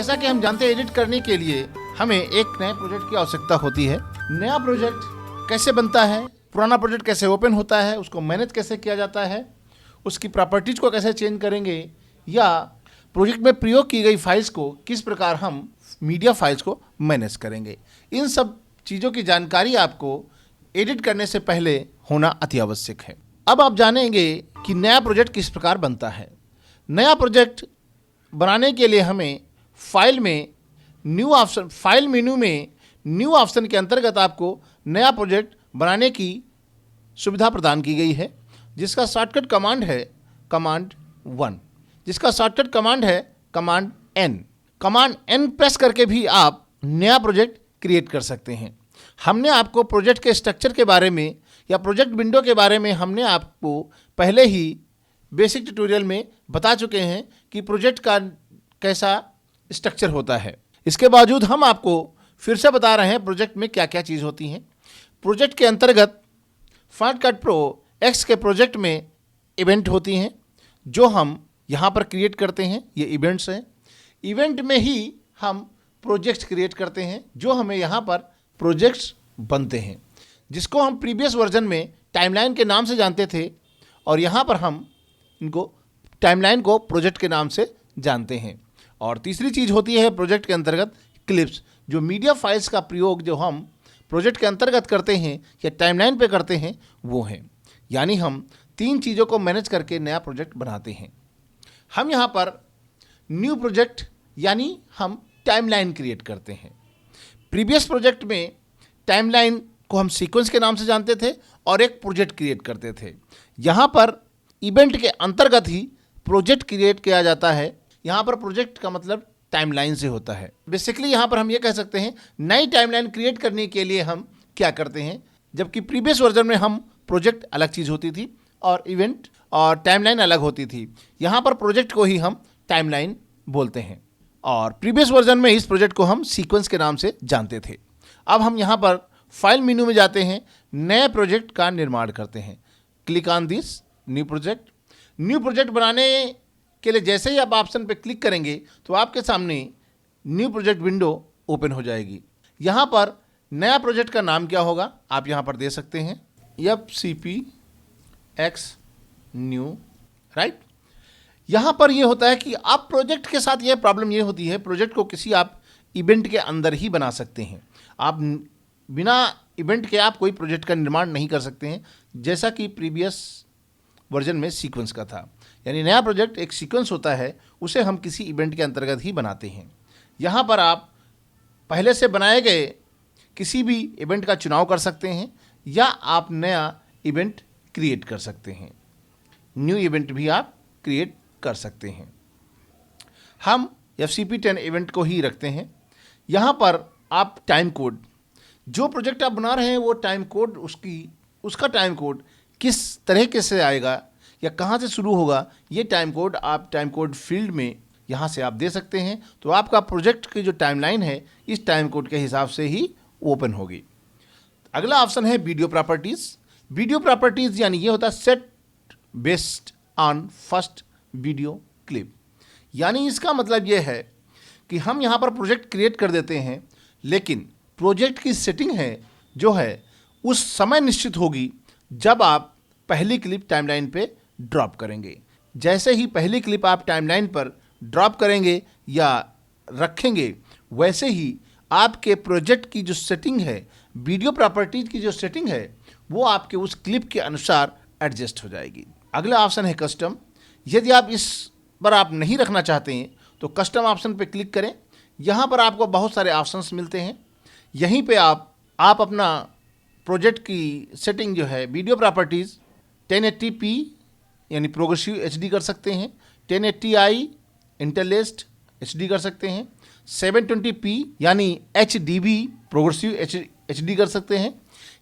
जैसा कि हम जानते हैं, एडिट करने के लिए हमें एक नए प्रोजेक्ट की आवश्यकता होती है। नया प्रोजेक्ट कैसे बनता है, पुराना प्रोजेक्ट कैसे ओपन होता है, उसको मैनेज कैसे किया जाता है, उसकी प्रॉपर्टीज को कैसे चेंज करेंगे, या प्रोजेक्ट में प्रयोग की गई फाइल्स को किस प्रकार हम मीडिया फाइल्स को मैनेज करेंगे, इन सब चीज़ों की जानकारी आपको एडिट करने से पहले होना अति आवश्यक है। अब आप जानेंगे कि नया प्रोजेक्ट किस प्रकार बनता है। नया प्रोजेक्ट बनाने के लिए हमें फाइल मेन्यू में न्यू ऑप्शन के अंतर्गत आपको नया प्रोजेक्ट बनाने की सुविधा प्रदान की गई है, जिसका शॉर्टकट कमांड है कमांड 1, जिसका शॉर्टकट कमांड है command N। Command N press करके भी आप नया प्रोजेक्ट क्रिएट कर सकते हैं। हमने आपको प्रोजेक्ट के स्ट्रक्चर के बारे में या प्रोजेक्ट विंडो के बारे में हमने आपको पहले ही बेसिक ट्यूटोरियल में बता चुके हैं कि प्रोजेक्ट का कैसा स्ट्रक्चर होता है। इसके बावजूद हम आपको फिर से बता रहे हैं प्रोजेक्ट में क्या क्या चीज़ होती हैं। प्रोजेक्ट के अंतर्गत फाइनल कट प्रो एक्स के प्रोजेक्ट में इवेंट होती हैं जो हम यहाँ पर क्रिएट करते हैं। ये इवेंट्स हैं। इवेंट में ही हम प्रोजेक्ट्स क्रिएट करते हैं जो हमें यहाँ पर प्रोजेक्ट्स बनते हैं, जिसको हम प्रीवियस वर्जन में टाइमलाइन के नाम से जानते थे, और यहाँ पर हम इनको टाइमलाइन को प्रोजेक्ट के नाम से जानते हैं। और तीसरी चीज़ होती है प्रोजेक्ट के अंतर्गत क्लिप्स, जो मीडिया फाइल्स का प्रयोग जो हम प्रोजेक्ट के अंतर्गत करते हैं या टाइमलाइन पे करते हैं वो हैं। यानी हम 3 चीज़ों को मैनेज करके नया प्रोजेक्ट बनाते हैं। हम यहाँ पर न्यू प्रोजेक्ट यानी हम टाइमलाइन क्रिएट करते हैं। प्रीवियस प्रोजेक्ट में टाइमलाइन को हम सीक्वेंस के नाम से जानते थे और एक प्रोजेक्ट क्रिएट करते थे। यहाँ पर इवेंट के अंतर्गत ही प्रोजेक्ट क्रिएट किया जाता है। यहाँ पर प्रोजेक्ट का मतलब टाइमलाइन से होता है। बेसिकली यहाँ पर हम ये कह सकते हैं नई टाइमलाइन क्रिएट करने के लिए हम क्या करते हैं, जबकि प्रीवियस वर्जन में हम प्रोजेक्ट अलग चीज़ होती थी और इवेंट और टाइमलाइन अलग होती थी। यहाँ पर प्रोजेक्ट को ही हम टाइमलाइन बोलते हैं और प्रीवियस वर्जन में इस प्रोजेक्ट को हम सीक्वेंस के नाम से जानते थे। अब हम यहाँ पर फाइल मेन्यू में जाते हैं, नए प्रोजेक्ट का निर्माण करते हैं। Click on this new project. New project बनाने के लिए जैसे ही आप ऑप्शन पे क्लिक करेंगे तो आपके सामने न्यू प्रोजेक्ट विंडो ओपन हो जाएगी। यहाँ पर नया प्रोजेक्ट का नाम क्या होगा आप यहाँ पर दे सकते हैं, FCPX न्यू, राइट। यहाँ पर ये होता है कि आप प्रोजेक्ट के साथ ये प्रॉब्लम ये होती है, प्रोजेक्ट को किसी आप इवेंट के अंदर ही बना सकते हैं। आप बिना इवेंट के आप कोई प्रोजेक्ट का निर्माण नहीं कर सकते हैं, जैसा कि प्रीवियस वर्जन में सीक्वेंस का था। यानी नया प्रोजेक्ट एक सीक्वेंस होता है, उसे हम किसी इवेंट के अंतर्गत ही बनाते हैं। यहाँ पर आप पहले से बनाए गए किसी भी इवेंट का चुनाव कर सकते हैं या आप नया इवेंट क्रिएट कर सकते हैं। न्यू इवेंट भी आप क्रिएट कर सकते हैं। हम FCP10 इवेंट को ही रखते हैं। यहाँ पर आप टाइम कोड, जो प्रोजेक्ट आप बना रहे हैं वो टाइम कोड, उसका टाइम कोड किस तरह से आएगा या कहाँ से शुरू होगा, ये टाइम कोड आप टाइम कोड फील्ड में यहाँ से आप दे सकते हैं। तो आपका प्रोजेक्ट की जो टाइमलाइन है इस टाइम कोड के हिसाब से ही ओपन होगी। अगला ऑप्शन है वीडियो प्रॉपर्टीज़। वीडियो प्रॉपर्टीज़ यानी ये होता है set based on first video clip. यानी इसका मतलब ये है कि हम यहाँ पर प्रोजेक्ट क्रिएट कर देते हैं, लेकिन प्रोजेक्ट की सेटिंग है जो है उस समय निश्चित होगी जब आप पहली क्लिप टाइमलाइन पे ड्रॉप करेंगे। जैसे ही पहली क्लिप आप टाइमलाइन पर ड्रॉप करेंगे या रखेंगे, वैसे ही आपके प्रोजेक्ट की जो सेटिंग है, वीडियो प्रॉपर्टीज की जो सेटिंग है, वो आपके उस क्लिप के अनुसार एडजस्ट हो जाएगी। अगला ऑप्शन है कस्टम। यदि आप इस पर आप नहीं रखना चाहते हैं तो कस्टम ऑप्शन पे क्लिक करें। यहाँ पर आपको बहुत सारे ऑप्शंस मिलते हैं। यहीं पे आप अपना प्रोजेक्ट की सेटिंग जो है, वीडियो प्रॉपर्टीज़ 1080p यानी प्रोग्रेसिव HD कर सकते हैं, 1080i इंटरलेस्ड HD कर सकते हैं, 720p यानी HDB प्रोग्रेसिव HD कर सकते हैं।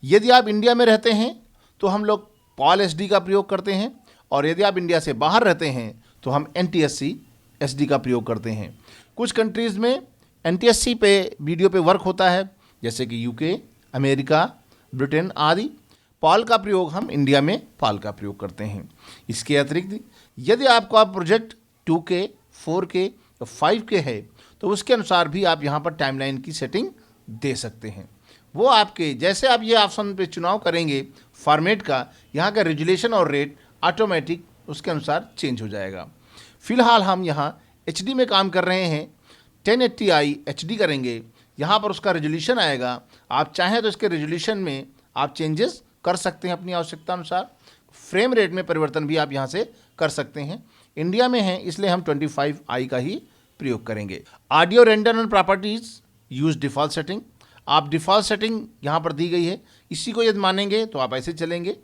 यदि आप इंडिया में रहते हैं तो हम लोग PAL HD का प्रयोग करते हैं, और यदि आप इंडिया से बाहर रहते हैं तो हम NTSC SD का प्रयोग करते हैं। कुछ कंट्रीज़ में NTSC पे वीडियो पे वर्क होता है, जैसे कि UK, अमेरिका, ब्रिटेन आदि। PAL का प्रयोग हम इंडिया में PAL का प्रयोग करते हैं। इसके अतिरिक्त यदि आपका प्रोजेक्ट 2K, 4K या 5K है तो उसके अनुसार भी आप यहाँ पर टाइमलाइन की सेटिंग दे सकते हैं। वो आपके जैसे आप ये ऑप्शन पे चुनाव करेंगे फॉर्मेट का, यहाँ का रेजुलेशन और रेट ऑटोमेटिक उसके अनुसार चेंज हो जाएगा। फिलहाल हम यहाँ HD में काम कर रहे हैं, 1080i HD करेंगे। यहाँ पर उसका रेजुलेशन आएगा, आप चाहें तो इसके रेजुलेशन में आप चेंजेस कर सकते हैं अपनी आवश्यकता अनुसार। फ्रेम रेट में परिवर्तन भी आप यहाँ से कर सकते हैं। इंडिया में हैं इसलिए हम 25i का ही प्रयोग करेंगे। Audio render and properties use default setting, आप डिफ़ॉल्ट सेटिंग यहाँ पर दी गई है, इसी को यदि मानेंगे तो आप ऐसे चलेंगे।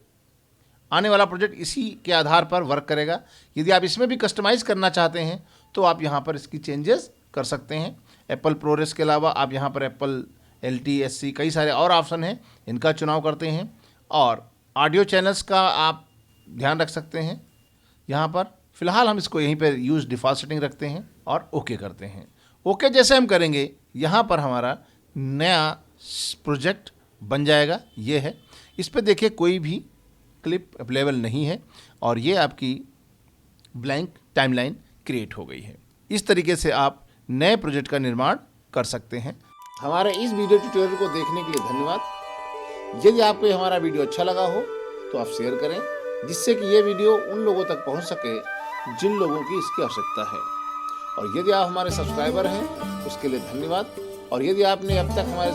आने वाला प्रोजेक्ट इसी के आधार पर वर्क करेगा। यदि आप इसमें भी कस्टमाइज़ करना चाहते हैं तो आप यहाँ पर इसकी चेंजेस कर सकते हैं। एप्पल प्रोरेस के अलावा आप यहाँ पर एप्पल LTSC कई सारे और ऑप्शन हैं, इनका चुनाव करते हैं। और ऑडियो चैनल्स का आप ध्यान रख सकते हैं यहाँ पर। फिलहाल हम इसको यहीं पर यूज़ डिफ़ॉल्ट सेटिंग रखते हैं और ओके करते हैं। ओके जैसे हम करेंगे यहाँ पर हमारा नया प्रोजेक्ट बन जाएगा। ये है, इस पर देखिए कोई भी क्लिप अवेलेबल नहीं है और ये आपकी ब्लैंक टाइमलाइन क्रिएट हो गई है। इस तरीके से आप नए प्रोजेक्ट का निर्माण कर सकते हैं। हमारे इस वीडियो ट्यूटोरियल को देखने के लिए धन्यवाद। यदि आपको हमारा वीडियो अच्छा लगा हो तो आप शेयर करें, जिससे कि ये वीडियो उन लोगों तक पहुंच सके जिन लोगों की इसकी आवश्यकता है। और यदि आप हमारे सब्सक्राइबर हैं उसके लिए धन्यवाद। और यदि आपने अब तक हमारे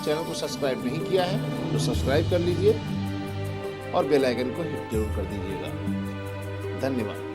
चैनल को सब्सक्राइब नहीं किया है तो सब्सक्राइब कर लीजिए और बेल आइकन को हिट जरूर कर दीजिएगा। धन्यवाद।